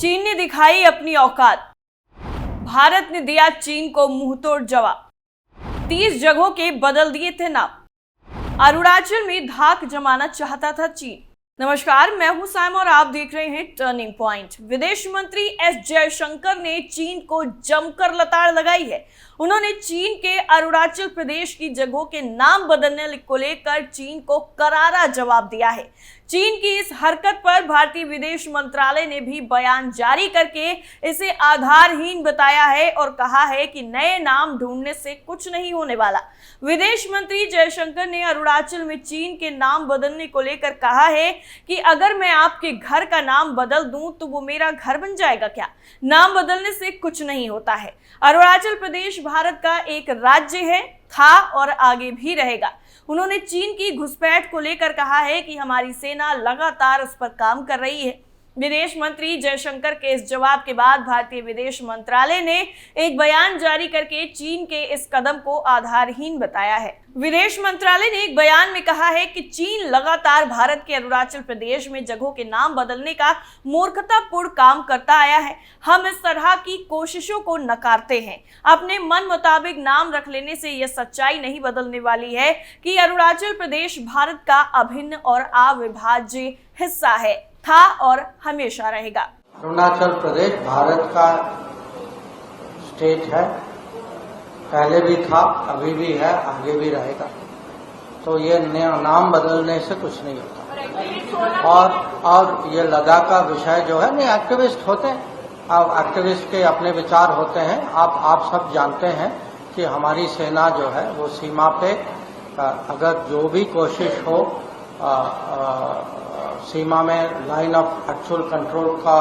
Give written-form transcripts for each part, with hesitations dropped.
चीन ने दिखाई अपनी औकात। भारत ने दिया चीन को मुंहतोड़ जवाब। 30 जगहों के बदल दिए थे नाम। अरुणाचल में धाक जमाना चाहता था चीन। नमस्कार, मैं हूं साइम और आप देख रहे हैं टर्निंग पॉइंट। विदेश मंत्री एस जयशंकर ने चीन को जमकर लताड़ लगाई है। उन्होंने चीन के अरुणाचल प्रदेश की जगहों के नाम बदलने को लेकर चीन को करारा जवाब दिया है। चीन की इस हरकत पर भारतीय विदेश मंत्रालय ने भी बयान जारी करके इसे आधारहीन बताया है और कहा है कि नए नाम ढूंढने से कुछ नहीं होने वाला। विदेश मंत्री जयशंकर ने अरुणाचल में चीन के नाम बदलने को लेकर कहा है कि अगर मैं आपके घर का नाम बदल दूं तो वो मेरा घर बन जाएगा क्या? नाम बदलने से कुछ नहीं होता है। अरुणाचल प्रदेश भारत का एक राज्य है, था और आगे भी रहेगा। उन्होंने चीन की घुसपैठ को लेकर कहा है कि हमारी सेना लगातार उस पर काम कर रही है। विदेश मंत्री जयशंकर के इस जवाब के बाद भारतीय विदेश मंत्रालय ने एक बयान जारी करके चीन के इस कदम को आधारहीन बताया है। विदेश मंत्रालय ने एक बयान में कहा है कि चीन लगातार भारत के अरुणाचल प्रदेश में जगहों के नाम बदलने का मूर्खतापूर्ण काम करता आया है। हम इस तरह की कोशिशों को नकारते हैं। अपने मन मुताबिक नाम रख लेने से यह सच्चाई नहीं बदलने वाली है कि अरुणाचल प्रदेश भारत का अभिन्न और अविभाज्य हिस्सा है, था और हमेशा रहेगा। अरुणाचल प्रदेश भारत का स्टेट है, पहले भी था, अभी भी है, आगे भी रहेगा। तो ये नाम बदलने से कुछ नहीं होता। और ये लद्दाख का विषय जो है, नहीं, एक्टिविस्ट होते हैं, अब एक्टिविस्ट के अपने विचार होते हैं। आप सब जानते हैं कि हमारी सेना जो है वो सीमा पे अगर जो भी कोशिश हो सीमा में लाइन ऑफ एक्चुअल कंट्रोल का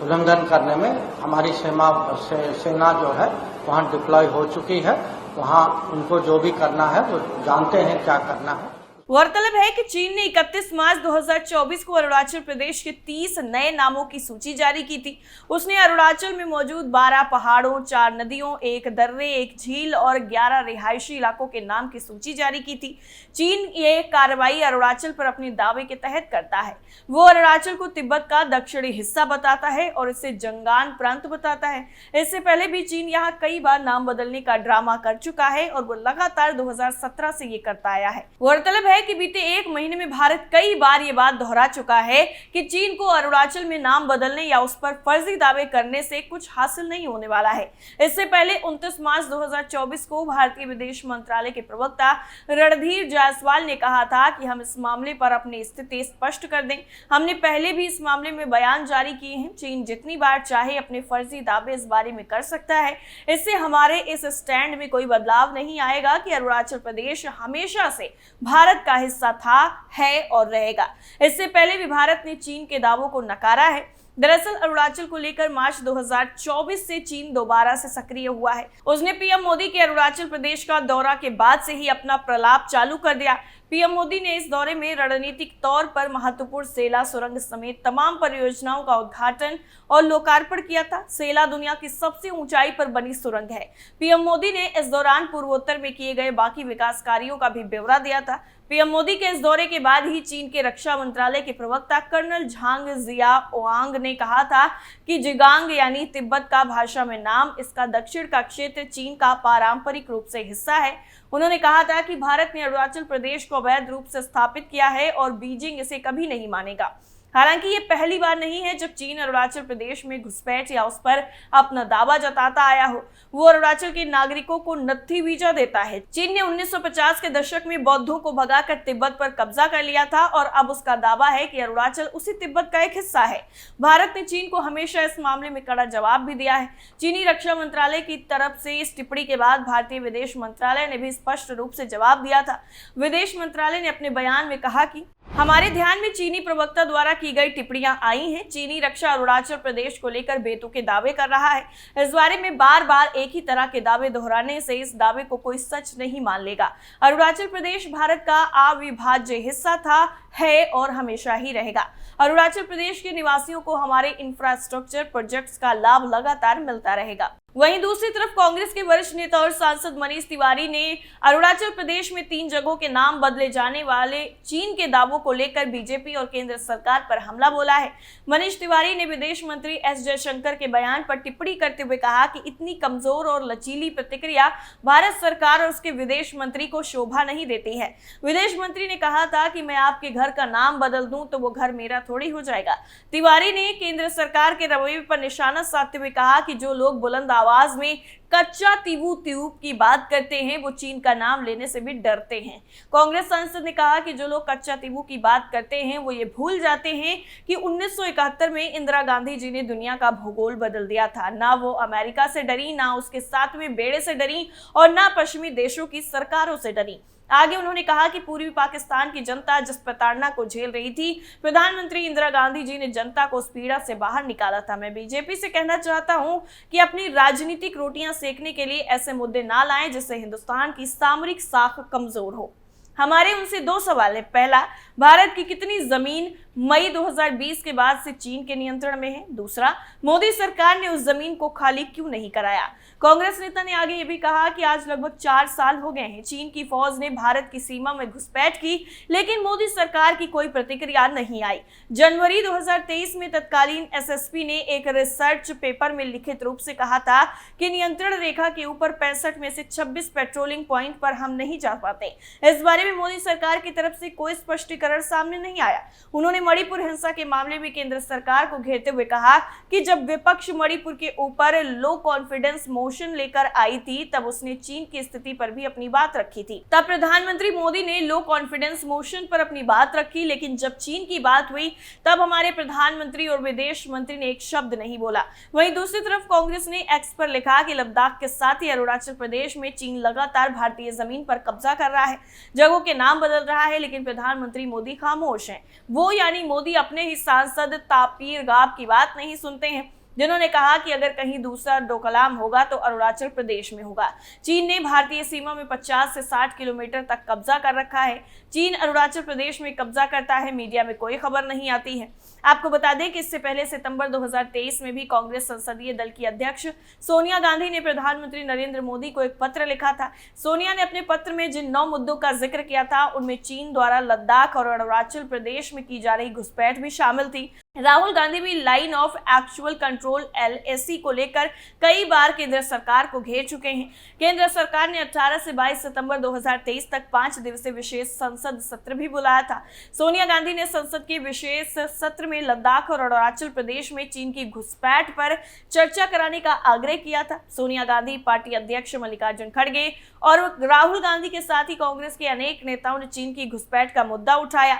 उल्लंघन करने में हमारी सेना जो है वहाँ डिप्लॉय हो चुकी है। वहाँ उनको जो भी करना है वो जानते हैं क्या करना है। गौरतलब है कि चीन ने 31 मार्च 2024 को अरुणाचल प्रदेश के 30 नए नामों की सूची जारी की थी। उसने अरुणाचल में मौजूद 12 पहाड़ों, 4 नदियों, 1 दर्रे, 1 झील और 11 रिहायशी इलाकों के नाम की सूची जारी की थी। चीन ये कार्रवाई अरुणाचल पर अपने दावे के तहत करता है। वो अरुणाचल को तिब्बत का दक्षिणी हिस्सा बताता है और इसे जंगान प्रांत बताता है। इससे पहले भी चीन यहाँ कई बार नाम बदलने का ड्रामा कर चुका है और वो लगातार 2017 से ये करता आया है। गौरतलब है कि बीते 1 महीने में भारत कई बार ये बात दोहरा चुका है कि चीन को अरुणाचल में नाम बदलने या उस पर फर्जी दावे करने से कुछ हासिल नहीं होने वाला है। इससे पहले 29 मार्च 2024 को भारतीय विदेश मंत्रालय के प्रवक्ता रणधीर जायसवाल ने कहा था कि हम इस मामले पर अपनी स्थिति स्पष्ट कर दें। हमने पहले भी इस मामले में बयान जारी किए हैं। चीन जितनी बार चाहे अपने फर्जी दावे इस बारे में कर सकता है। इससे हमारे इस स्टैंड में कोई बदलाव नहीं आएगा कि अरुणाचल प्रदेश हमेशा से भारत का हिस्सा था, है और रहेगा। इससे पहले भी भारत ने चीन के दावों को नकारा है। दरअसल अरुणाचल को लेकर मार्च 2024 से चीन दोबारा से सक्रिय हुआ है। उसने पीएम मोदी के अरुणाचल प्रदेश का दौरा के बाद से ही अपना प्रलाप चालू कर दिया। पीएम मोदी ने इस दौरे में रणनीतिक तौर पर महत्वपूर्ण सेला सुरंग समेत तमाम परियोजनाओं का उद्घाटन और लोकार्पण किया था। सेला दुनिया की सबसे ऊंचाई पर बनी सुरंग है। पीएम मोदी ने इस दौरान पूर्वोत्तर में किए गए बाकी विकास कार्यों का भी ब्यौरा दिया था। पीएम मोदी के इस दौरे के बाद ही चीन के रक्षा मंत्रालय के प्रवक्ता कर्नल झांग जियाओआंग ने कहा था कि जिगांग यानी तिब्बत का भाषा में नाम, इसका दक्षिण का क्षेत्र चीन का पारंपरिक रूप से हिस्सा है। उन्होंने कहा था कि भारत ने अरुणाचल प्रदेश को अवैध रूप से स्थापित किया है और बीजिंग इसे कभी नहीं मानेगा। हालांकि ये पहली बार नहीं है जब चीन अरुणाचल प्रदेश में घुसपैठ या उस पर अपना दावा जताता आया हो। वो अरुणाचल के नागरिकों को नत्थी वीजा देता है। चीन ने 1950 के दशक में बौद्धों को भगाकर तिब्बत पर कब्जा कर लिया था और अब उसका दावा है कि अरुणाचल उसी तिब्बत का एक हिस्सा है। भारत ने चीन को हमेशा इस मामले में कड़ा जवाब भी दिया है। चीनी रक्षा मंत्रालय की तरफ से इस टिप्पणी के बाद भारतीय विदेश मंत्रालय ने भी स्पष्ट रूप से जवाब दिया था। विदेश मंत्रालय ने अपने बयान में कहा कि हमारे ध्यान में चीनी प्रवक्ता द्वारा की गई टिप्पणियां आई हैं। चीनी रक्षा अरुणाचल प्रदेश को लेकर बेतुके दावे कर रहा है। इस बारे में बार बार एक ही तरह के दावे दोहराने से इस दावे को कोई सच नहीं मान लेगा। अरुणाचल प्रदेश भारत का अविभाज्य हिस्सा था, है और हमेशा ही रहेगा। अरुणाचल प्रदेश के निवासियों को हमारे इंफ्रास्ट्रक्चर प्रोजेक्ट्स का लाभ लगातार मिलता रहेगा। वहीं दूसरी तरफ कांग्रेस के वरिष्ठ नेता और सांसद मनीष तिवारी ने अरुणाचल प्रदेश में 3 जगहों के नाम बदले जाने वाले चीन के दावों को लेकर बीजेपी और केंद्र सरकार पर हमला बोला है। मनीष तिवारी ने विदेश मंत्री एस जयशंकर के बयान पर टिप्पणी करते हुए कहा कि इतनी कमजोर और लचीली प्रतिक्रिया भारत सरकार और उसके विदेश मंत्री को शोभा नहीं देती है। विदेश मंत्री ने कहा था कि मैं आपके घर का नाम बदल दूं तो वो घर मेरा थोड़ी हो जाएगा। तिवारी ने केंद्र सरकार के रवैये पर निशाना साधते हुए कहा कि जो लोग बुलंद आवाज में कच्चा तीवू ट्यूब की बात करते हैं वो चीन का नाम लेने से भी डरते हैं। कांग्रेस सांसद ने कहा कि जो लोग कच्चा तीवू की बात करते हैं वो ये भूल जाते हैं कि 1971 में इंदिरा गांधी जी ने दुनिया का भूगोल बदल दिया था। ना वो अमेरिका से डरी, ना उसके 7वें बेड़े से डरी और ना पश्चिमी देशों की सरकारों से डरी। आगे उन्होंने कहा कि पूर्वी पाकिस्तान की जनता जिस प्रताड़ना को झेल रही थी, प्रधानमंत्री इंदिरा गांधी जी ने जनता को उस पीड़ा से बाहर निकाला था। मैं बीजेपी से कहना चाहता हूं कि अपनी राजनीतिक रोटियां सेकने के लिए ऐसे मुद्दे ना लाएं जिससे हिंदुस्तान की सामरिक साख कमजोर हो। हमारे उनसे 2 सवाल है। पहला, भारत की कितनी जमीन मई 2020 के बाद से चीन के नियंत्रण में है? दूसरा, मोदी सरकार ने उस जमीन को खाली क्यों नहीं कराया? कांग्रेस नेता ने आगे ये भी कहा कि आज लगभग 4 साल हो गए हैं चीन की फौज ने भारत की सीमा में घुसपैठ की, लेकिन मोदी सरकार की कोई प्रतिक्रिया नहीं आई। जनवरी 2023 में तत्कालीन एसएसपी ने एक रिसर्च पेपर में लिखित रूप से कहा था कि नियंत्रण रेखा के ऊपर 65 में से 26 पेट्रोलिंग पॉइंट पर हम नहीं जा पाते। इस बारे में मोदी सरकार की तरफ से कोई स्पष्टीकरण सामने नहीं आया। उन्होंने मणिपुर हिंसा के मामले में केंद्र सरकार को घेरते हुए कहा कि जब विपक्ष मणिपुर के ऊपर लो कॉन्फिडेंस मोशन लेकर आई थी तब उसने चीन की स्थिति पर भी अपनी बात रखी थी। तब प्रधानमंत्री मोदी ने लो कॉन्फिडेंस मोशन पर अपनी बात रखी, लेकिन जब चीन की बात हुई तब हमारे प्रधानमंत्री और विदेश मंत्री ने एक शब्द नहीं बोला। वहीं दूसरी तरफ कांग्रेस ने एक्स पर लिखा कि लद्दाख के साथ ही अरुणाचल प्रदेश में चीन लगातार भारतीय जमीन पर कब्जा कर रहा है, जगहों के नाम बदल रहा है, लेकिन प्रधानमंत्री मोदी खामोश हैं। वो यानी मोदी अपने ही सांसद तापिर गाव की बात नहीं सुनते हैं, जिन्होंने कहा कि अगर कहीं दूसरा डोकलाम होगा तो अरुणाचल प्रदेश में होगा। चीन ने भारतीय सीमा में 50 से 60 किलोमीटर तक कब्जा कर रखा है। चीन अरुणाचल प्रदेश में कब्जा करता है, मीडिया में कोई खबर नहीं आती है। आपको बता दें कि इससे पहले सितंबर 2023 में भी कांग्रेस संसदीय दल की अध्यक्ष सोनिया गांधी ने प्रधानमंत्री नरेंद्र मोदी को एक पत्र लिखा था। सोनिया ने अपने पत्र में जिन 9 मुद्दों का जिक्र किया था उनमें चीन द्वारा लद्दाख और अरुणाचल प्रदेश में की जा रही घुसपैठ भी शामिल थी। राहुल गांधी भी line of actual control LAC को लेकर कई बार केंद्र सरकार को घेर चुके हैं। केंद्र सरकार ने 18 से 22 सितंबर 2023 तक 5 दिवसीय विशेष संसद सत्र भी बुलाया था। सोनिया गांधी ने संसद के विशेष सत्र में लद्दाख और अरुणाचल प्रदेश में चीन की घुसपैठ पर चर्चा कराने का आग्रह किया था। सोनिया गांधी, पार्टी अध्यक्ष मल्लिकार्जुन खड़गे और राहुल गांधी के साथ ही कांग्रेस के अनेक नेताओं ने चीन की घुसपैठ का मुद्दा उठाया।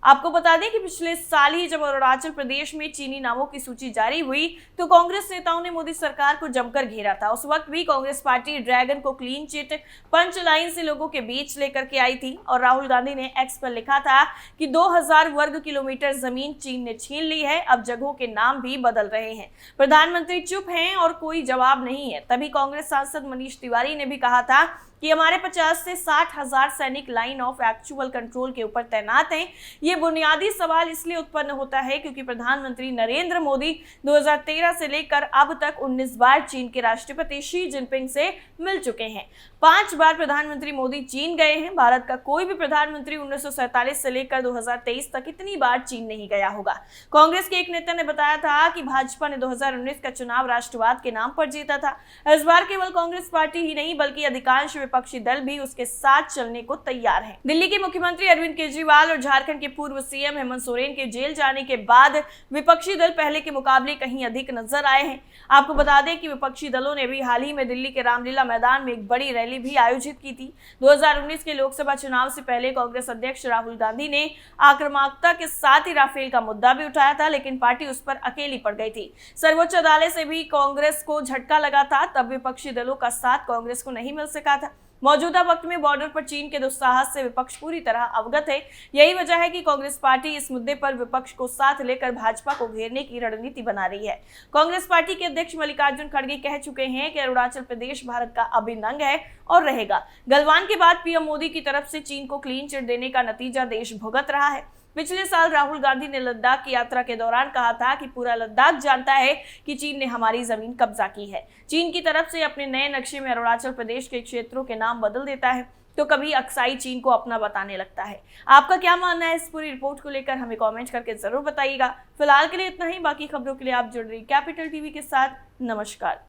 आपको बता दें कि पिछले साल ही जब अरुणाचल प्रदेश में चीनी नामों की सूची जारी हुई तो कांग्रेस नेताओं ने मोदी सरकार को जमकर घेरा था। उस वक्त भी कांग्रेस पार्टी ड्रैगन को क्लीन चिट पंच लाइन से लोगों के बीच लेकर के आई थी और राहुल गांधी ने एक्स पर लिखा था कि 2000 वर्ग किलोमीटर जमीन चीन ने छीन ली है, अब जगहों के नाम भी बदल रहे हैं। प्रधानमंत्री चुप हैं और कोई जवाब नहीं है। तभी कांग्रेस सांसद मनीष तिवारी ने भी कहा था कि हमारे 50 से 60 हजार सैनिक लाइन ऑफ एक्चुअल कंट्रोल के ऊपर तैनात हैं। ये बुनियादी सवाल इसलिए उत्पन्न होता है क्योंकि प्रधानमंत्री नरेंद्र मोदी 2013 से लेकर अब तक 19 बार चीन के राष्ट्रपति शी जिनपिंग से मिल चुके हैं। 5 बार प्रधानमंत्री मोदी चीन गए हैं। भारत का कोई भी प्रधानमंत्री 1947 से लेकर 2023 तक इतनी बार चीन नहीं गया होगा। कांग्रेस के एक नेता ने बताया था कि भाजपा ने 2019 का चुनाव राष्ट्रवाद के नाम पर जीता था। इस बार केवल कांग्रेस पार्टी ही नहीं बल्कि अधिकांश विपक्षी दल भी उसके साथ चलने को तैयार हैं। दिल्ली के मुख्यमंत्री अरविंद केजरीवाल और झारखंड के पूर्व सीएम हेमंत सोरेन के जेल जाने के बाद विपक्षी दल पहले के मुकाबले कहीं अधिक नजर आए हैं। आपको बता दें कि विपक्षी दलों ने भी हाल ही में दिल्ली के रामलीला मैदान में एक बड़ी रैली भी आयोजित की थी। 2019 के लोकसभा चुनाव से पहले कांग्रेस अध्यक्ष राहुल गांधी ने आक्रामकता के साथ ही राफेल का मुद्दा भी उठाया था, लेकिन पार्टी उस पर अकेली पड़ गई थी। सर्वोच्च अदालत से भी कांग्रेस को झटका लगा था, तब विपक्षी दलों का साथ कांग्रेस को नहीं मिल सका था। मौजूदा वक्त में बॉर्डर पर चीन के दुस्साहस से विपक्ष पूरी तरह अवगत है। यही वजह है कि कांग्रेस पार्टी इस मुद्दे पर विपक्ष को साथ लेकर भाजपा को घेरने की रणनीति बना रही है। कांग्रेस पार्टी के अध्यक्ष मल्लिकार्जुन खड़गे कह चुके हैं कि अरुणाचल प्रदेश भारत का अभिन्न अंग है और रहेगा। गलवान के बाद पीएम मोदी की तरफ से चीन को क्लीन चिट देने का नतीजा देश भुगत रहा है। पिछले साल राहुल गांधी ने लद्दाख की यात्रा के दौरान कहा था कि पूरा लद्दाख जानता है कि चीन ने हमारी जमीन कब्जा की है। चीन की तरफ से अपने नए नक्शे में अरुणाचल प्रदेश के क्षेत्रों के नाम बदल देता है तो कभी अक्साई चीन को अपना बताने लगता है। आपका क्या मानना है इस पूरी रिपोर्ट को लेकर, हमें कमेंट करके जरूर बताइएगा। फिलहाल के लिए इतना ही, बाकी खबरों के लिए आप जुड़ रही कैपिटल टीवी के साथ। नमस्कार।